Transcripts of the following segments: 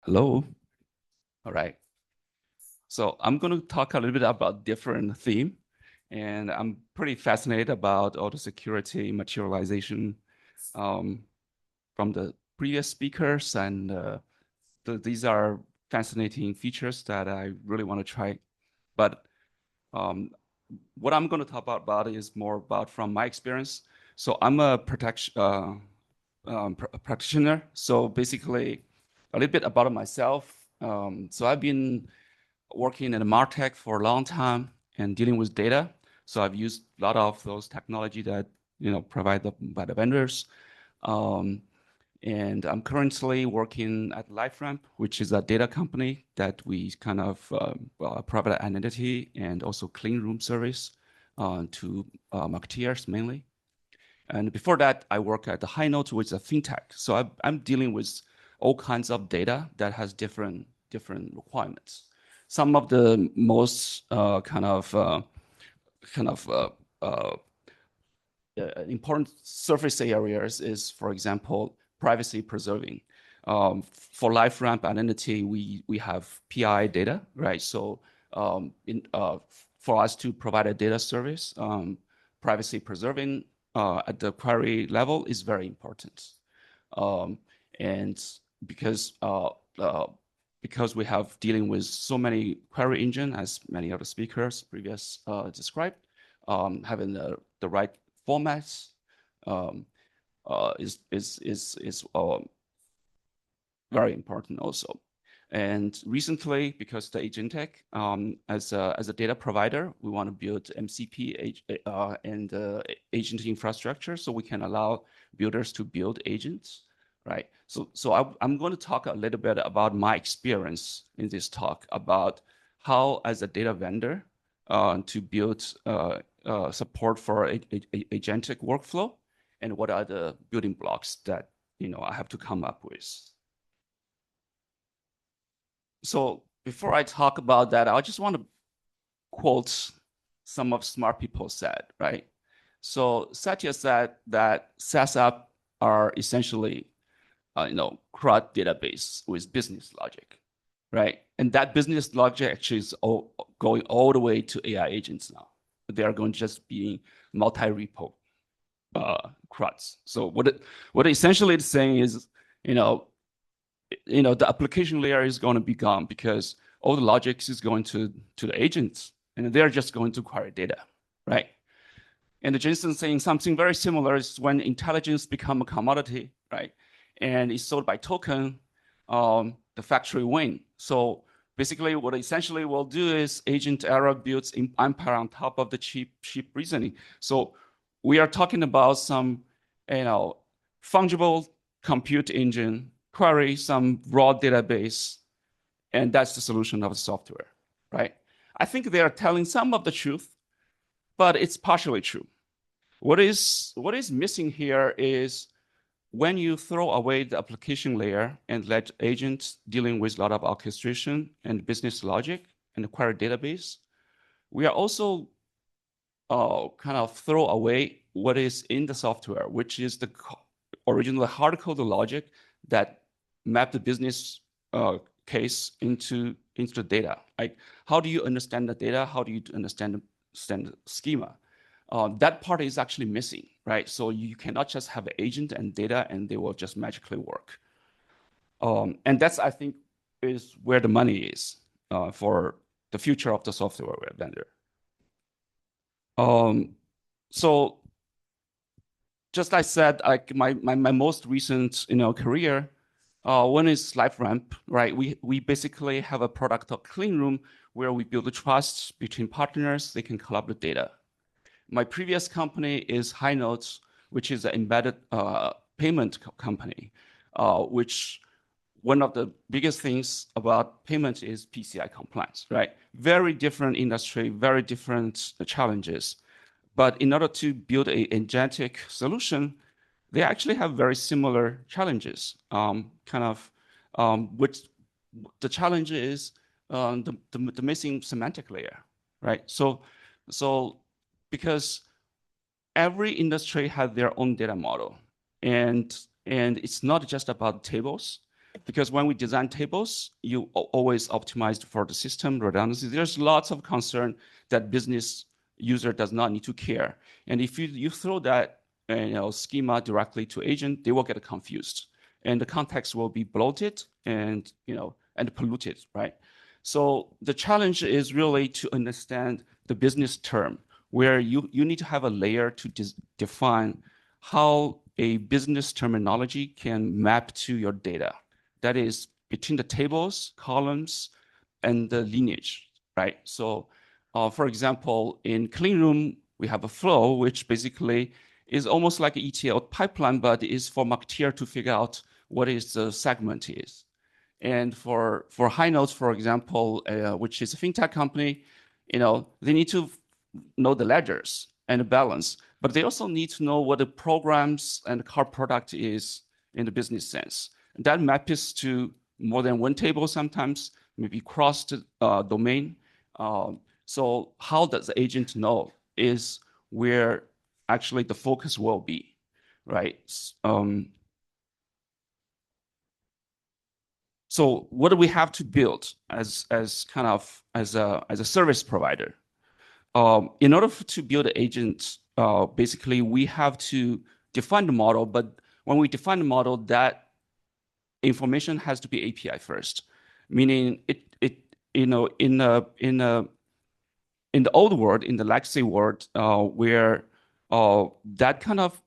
Hello. All right. So I'm going to talk a little bit about different theme, and I'm pretty fascinated about all the security materialization from the previous speakers, and these are fascinating features that I really want to try. But um, what I'm going to talk about is more about from my experience. So I'm a practitioner. So basically, a little bit about myself. So I've been working in MarTech for a long time and dealing with data. So I've used a lot of those technology that provided by the vendors. And I'm currently working at LiveRamp, which is a data company that we kind of provide identity and also clean room service to marketeers mainly. And before that, I work at the High Note, which is a fintech. So I'm dealing with all kinds of data that has different requirements. Some of the most important surface areas is, for example, privacy preserving. For LiveRamp identity, we have PI data, right? So for us to provide a data service, privacy preserving at the query level is very important. And because we have dealing with so many query engine, as many other speakers previous described, having the right formats is very important also. And recently, because the agentic, as a data provider, we want to build MCP and agent infrastructure so we can allow builders to build agents, right? So I'm going to talk a little bit about my experience in this talk about how, as a data vendor, to build support for agentic workflow, and what are the building blocks that I have to come up with. So before I talk about that, I just want to quote some of smart people said, right? So Satya said that SaaS apps are essentially, CRUD database with business logic, right? And that business logic actually is going all the way to AI agents now. They are going to just be multi-repo CRUDs. So what essentially it's saying is, the application layer is going to be gone because all the logics is going to the agents, and they're just going to query data, right? And the Jensen saying something very similar is when intelligence become a commodity, right? And it's sold by token, the factory win. So basically what essentially we'll do is agent error builds empire on top of the cheap reasoning. So we are talking about some, fungible compute engine, query some raw database, and that's the solution of the software, right? I think they are telling some of the truth, but it's partially true. What is missing here is when you throw away the application layer and let agents dealing with a lot of orchestration and business logic and the query database, we are also kind of throw away what is in the software, which is the original hard-coded logic that map the business case into the data. Like, how do you understand the data? How do you understand the schema? That part is actually missing, right? So you cannot just have an agent and data and they will just magically work. And that's, I think, is where the money is for the future of the software vendor. So just like I said, like my most recent career, one is LiveRamp, right? We basically have a product of clean room where we build the trust between partners. They can collaborate data. My previous company is High Notes, which is an embedded payment company, which one of the biggest things about payment is PCI compliance, right? Very different industry, very different challenges. But in order to build an agentic solution, they actually have very similar challenges. Which the challenge is the missing semantic layer, right? So because every industry has their own data model, and it's not just about tables. because when we design tables, you always optimized for the system redundancy. There's lots of concern that business user does not need to care. And if you throw that schema directly to agent, they will get confused. And the context will be bloated and polluted, right? So the challenge is really to understand the business term, where you need to have a layer to define how a business terminology can map to your data. That is between the tables, columns, and the lineage, right? So for example, in clean room, we have a flow, which basically is almost like an ETL pipeline, but is for marketeer to figure out what is the segment is. And for high notes, for example, which is a fintech company, they need to know the ledgers and the balance, but they also need to know what the programs and the car product is in the business sense. And that maps to more than one table sometimes, maybe cross domain. So how does the agent know is where actually the focus will be, right? So what do we have to build as a service provider? In order to build an agent, basically we have to define the model. But when we define the model, that information has to be API first, meaning in the old world, in the legacy world, where that kind of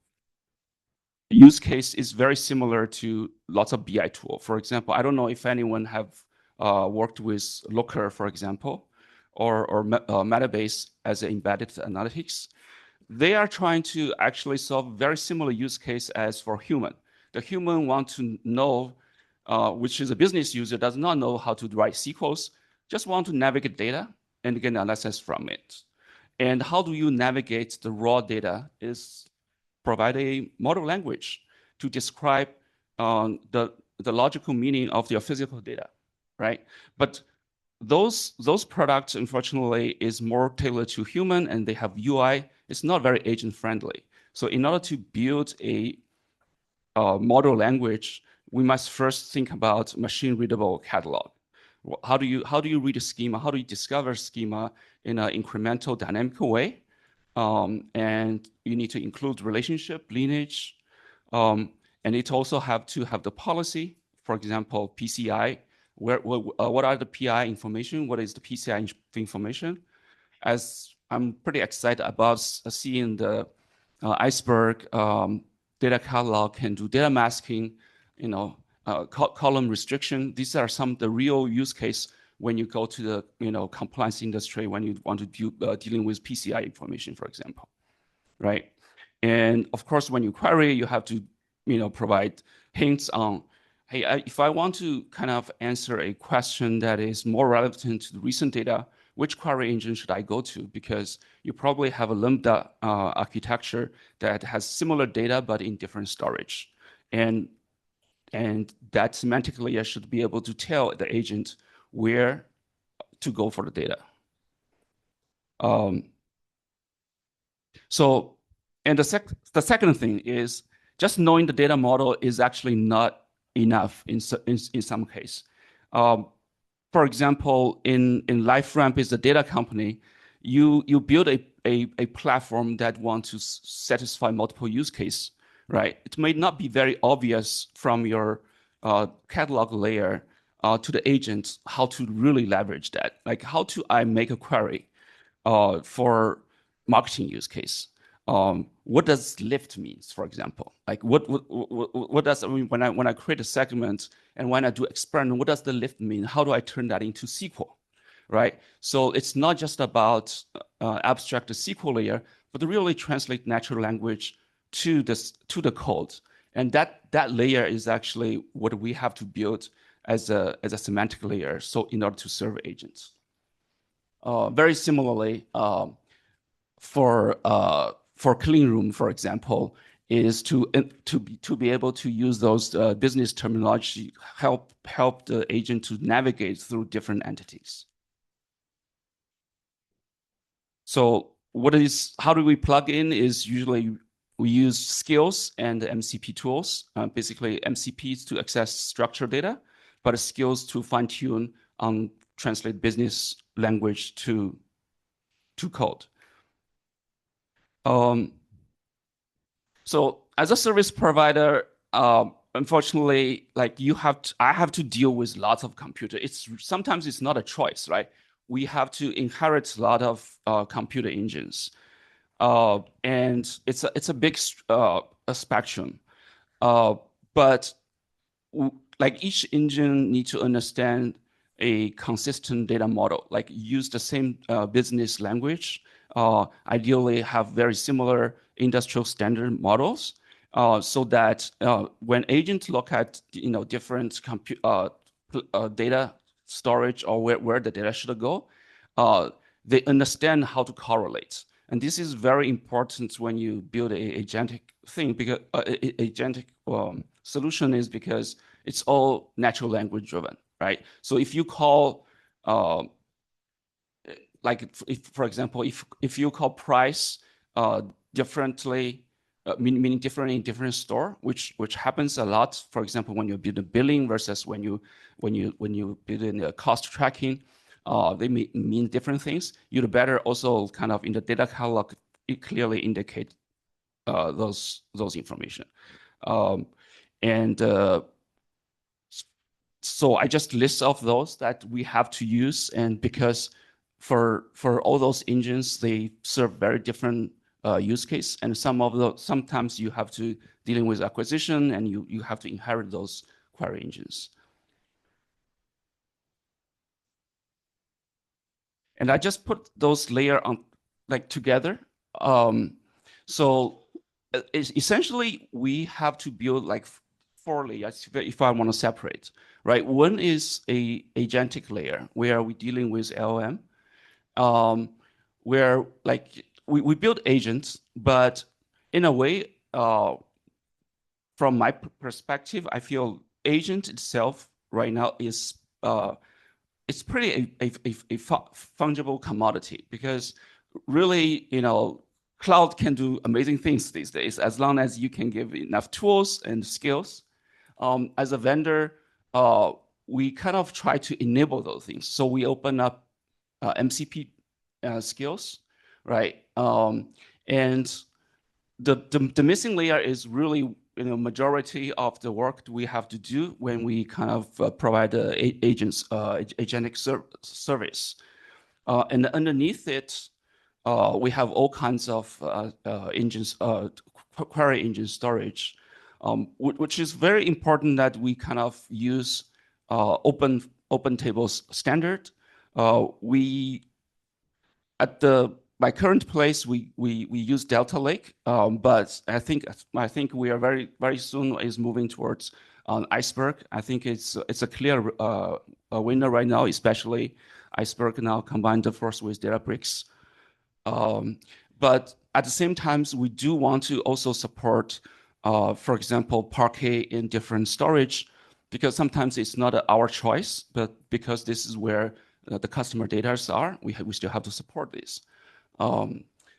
use case is very similar to lots of BI tool. For example, I don't know if anyone have worked with Looker, for example, or Metabase as embedded analytics. They are trying to actually solve very similar use case as for human. The human want to know, which is a business user, does not know how to write SQLs, just want to navigate data and get analysis from it. And how do you navigate the raw data is provide a model language to describe the logical meaning of your physical data, right? But those products, unfortunately, is more tailored to human, and they have UI. It's not very agent friendly. So in order to build a model language, we must first think about machine readable catalog. How do you read a schema? How do you discover schema in an incremental, dynamic way? And you need to include relationship, lineage, and it also have to have the policy. For example, PCI. What are the PI information? What is the PCI information? As I'm pretty excited about seeing the Iceberg data catalog can do data masking, column restriction. These are some of the real use case when you go to the compliance industry when you want to do dealing with PCI information, for example, right? And of course, when you query, you have to provide hints on, hey, if I want to kind of answer a question that is more relevant to the recent data, which query engine should I go to? Because you probably have a Lambda architecture that has similar data but in different storage, and that semantic layer should be able to tell the agent where to go for the data. So, and the second thing is just knowing the data model is actually not enough in some case. For example, in LiveRamp is a data company, you build a platform that wants to satisfy multiple use cases, right? It may not be very obvious from your catalog layer to the agent how to really leverage that. Like how do I make a query for marketing use case? What does lift means, for example? Like what does, I mean, when I create a segment and when I do experiment, what does the lift mean? How do I turn that into SQL, right? So it's not just about abstract the SQL layer, but to really translate natural language to the code. And that layer is actually what we have to build as a semantic layer. So in order to serve agents. Very similarly, for clean room, for example, is to be able to use those business terminology, help the agent to navigate through different entities. So how do we plug in is usually we use skills and MCP tools. Basically, MCPs to access structured data, but skills to fine-tune on translate business language to code. So as a service provider, unfortunately, like I have to deal with lots of computer. Sometimes it's not a choice, right? We have to inherit a lot of computer engines, and it's a big a spectrum. But like each engine needs to understand a consistent data model, like use the same business language, ideally have very similar industrial standard models, so that when agents look at different data storage or where the data should go, they understand how to correlate. And this is very important when you build a agentic thing, because agentic solution is because it's all natural language driven, right? So if you call, like if for example, if you call price differently, meaning different in different store, which happens a lot. For example, when you build a billing versus when you build in a cost tracking, they mean different things. You'd better also kind of in the data catalog it clearly indicate those information, so I just list off those that we have to use, and because for all those engines, they serve very different use case, and sometimes you have to dealing with acquisition, and you have to inherit those query engines. And I just put those layer on like together. So essentially, we have to build like 4 layers if I want to separate, right? One is a agentic layer where we're dealing with LLM, where like we build agents, but in a way, from my perspective, I feel agent itself right now is it's pretty a fungible commodity, because really, cloud can do amazing things these days as long as you can give enough tools and skills. As a vendor, we kind of try to enable those things. So we open up MCP skills, right? And the missing layer is really majority of the work we have to do when we kind of provide agentic service. And underneath it, we have all kinds of engines, query engine storage, which is very important that we kind of use open tables standard. At my current place, we use Delta Lake, but I think we are very soon is moving towards Iceberg. I think it's a clear winner right now, especially Iceberg now combined the first with Databricks. But at the same time, we do want to also support, for example, Parquet in different storage, because sometimes it's not our choice, but because this is where the customer data are, we still have to support this.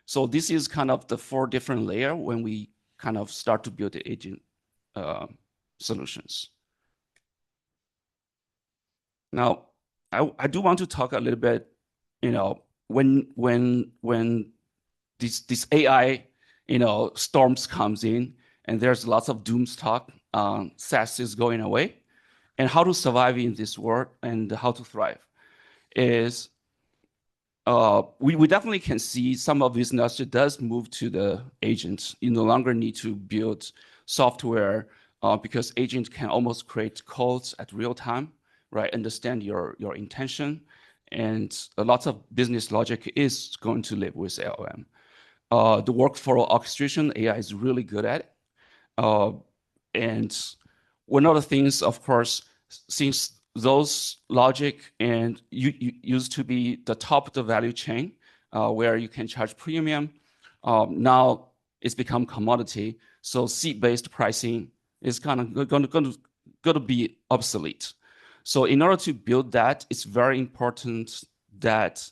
So this is kind of the 4 different layers when we kind of start to build the agent solutions. Now, I do want to talk a little bit, when this AI, storms comes in, and there's lots of dooms talk, SaaS is going away, and how to survive in this world and how to thrive is, we definitely can see some of this industry does move to the agents. You no longer need to build software because agents can almost create codes at real time, right? Understand your intention, and a lot of business logic is going to live with LLM. The workflow orchestration, AI is really good at it. And one of the things, of course, since those logic and you used to be the top of the value chain, where you can charge premium, now it's become commodity. So seat-based pricing is kind of going to be obsolete. So in order to build that, it's very important that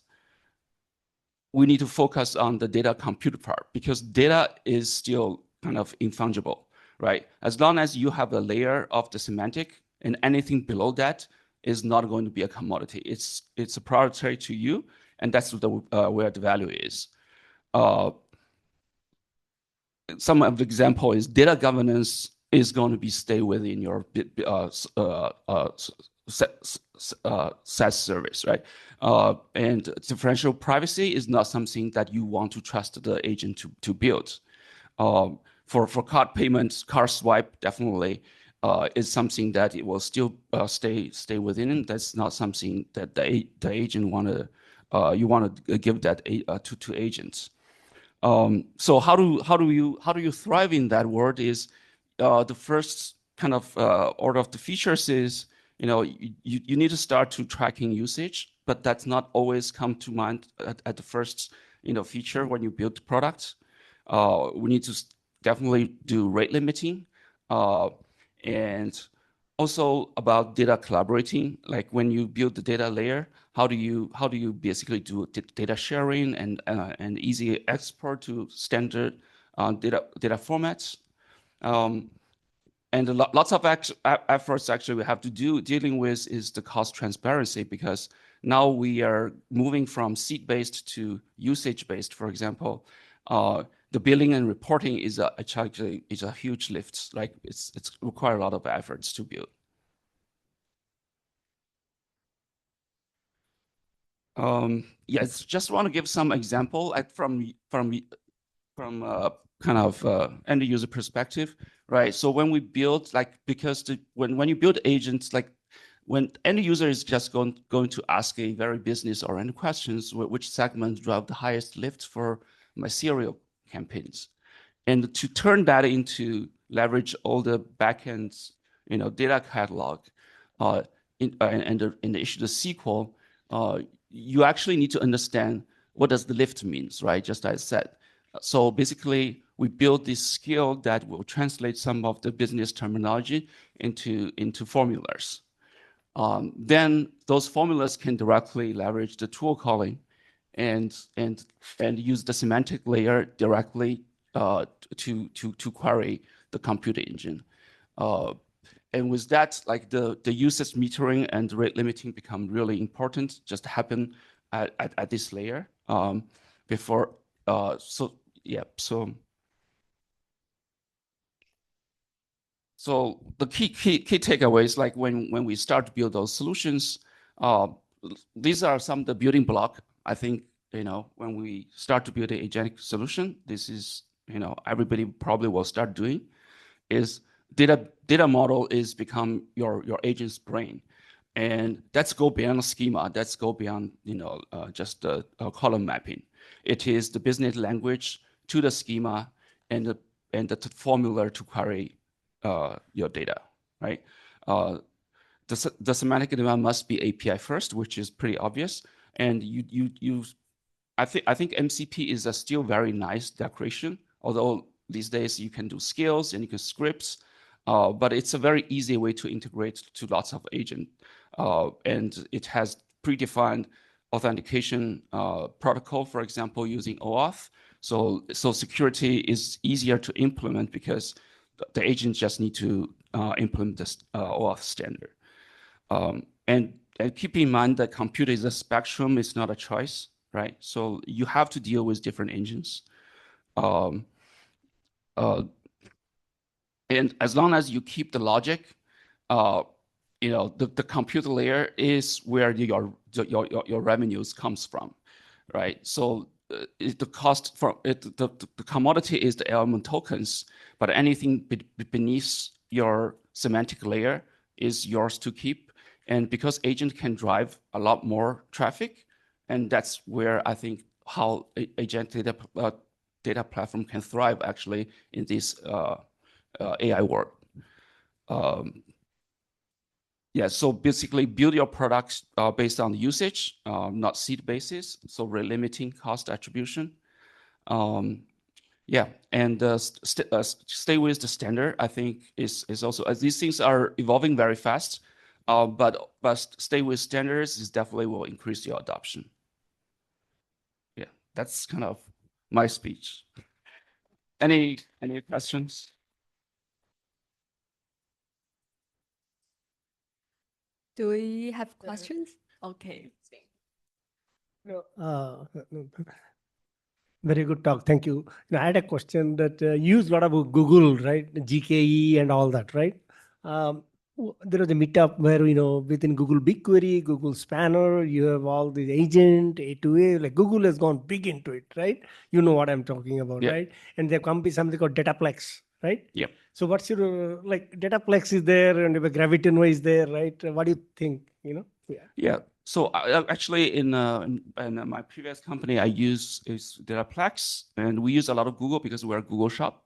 we need to focus on the data compute part, because data is still kind of infungible, right? As long as you have a layer of the semantic, and anything below that is not going to be a commodity. It's a proprietary to you, and that's where the value is. Some of the example is data governance is going to be stay within your SaaS service, right? And differential privacy is not something that you want to trust the agent to build. For card payments, card swipe definitely is something that it will still stay within. That's not something that the agent you want to give that to agents. So how do you thrive in that world is the first kind of order of the features is you need to start to tracking usage, but that's not always come to mind at the first feature when you build products. We need to definitely do rate limiting, and also about data collaborating. Like when you build the data layer, how do you basically do data sharing and easy export to standard data formats? And lots of efforts actually we have to dealing with is the cost transparency, because now we are moving from seat-based to usage-based. For example, the billing and reporting is a huge lift. Like it's require a lot of efforts to build. Yes, just want to give some example from kind of end user perspective, right? So when we build, like, because when you build agents, like when end user is just going to ask a very business oriented questions, which segments drive the highest lift for my serial campaigns, and to turn that into leverage all the backends, data catalog, and issue the SQL, you actually need to understand what does the lift means, right? Just as I said. So basically, we build this skill that will translate some of the business terminology into formulas. Then those formulas can directly leverage the tool calling and use the semantic layer directly to query the computer engine. And with that, like the usage metering and rate limiting become really important, just happen at this layer before. So yeah, so the key takeaways, like when we start to build those solutions, these are some of the building block. I think when we start to build an agentic solution, this is everybody probably will start doing is data model is become your agent's brain, and that's go beyond schema. That's go beyond just column mapping. It is the business language to the schema and the formula to query your data, right? The semantic demand must be API first, which is pretty obvious. And I think MCP is a still very nice decoration, although these days you can do skills and you can scripts, but it's a very easy way to integrate to lots of agents. And it has predefined authentication protocol, for example, using OAuth. So security is easier to implement because the agents just need to implement this OAuth standard. And keep in mind that computer is a spectrum, it's not a choice, right? So you have to deal with different engines. And as long as you keep the logic, the computer layer is where your revenues comes from, right? So the cost for it, the commodity is the element tokens, but anything beneath your semantic layer is yours to keep. And because agent can drive a lot more traffic, and that's where I think how agent data platform can thrive actually in this AI world. Yeah, so basically build your products based on usage, not seat basis. So we're limiting cost attribution. Yeah, and stay with the standard. I think is also, as these things are evolving very fast. But stay with standards is definitely will increase your adoption. Yeah, that's kind of my speech. Any questions? Do we have questions? Okay. No, very good talk. Thank you. I had a question that use a lot of Google, right? GKE and all that, right? There was a meetup where, within Google BigQuery, Google Spanner, you have all the agent, A2A, like Google has gone big into it, right? You know what I'm talking about, Yeah. right? And there come be something called Dataplex, right? Yeah. So what's your, Dataplex is there and Graviton is there, right? What do you think, Yeah. Yeah. So actually, in my previous company, I use is Dataplex, and we use a lot of Google because we're a Google shop.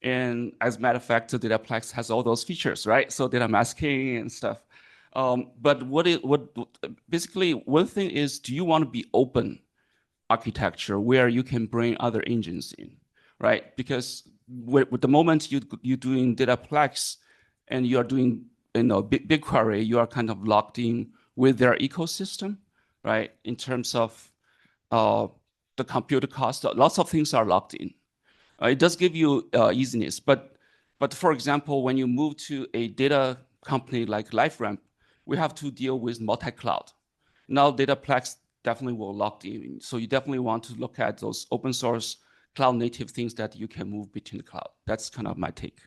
And as a matter of fact, the Dataplex has all those features, right? So data masking and stuff. But basically one thing is, do you want to be open architecture where you can bring other engines in, right? Because with the moment you're doing Dataplex and you are doing BigQuery, you are kind of locked in with their ecosystem, right? In terms of the computer cost, lots of things are locked in. It does give you easiness, but for example, when you move to a data company like LiveRamp, we have to deal with multi-cloud. Now Dataplex definitely will lock in. So you definitely want to look at those open source cloud native things that you can move between the cloud. That's kind of my take.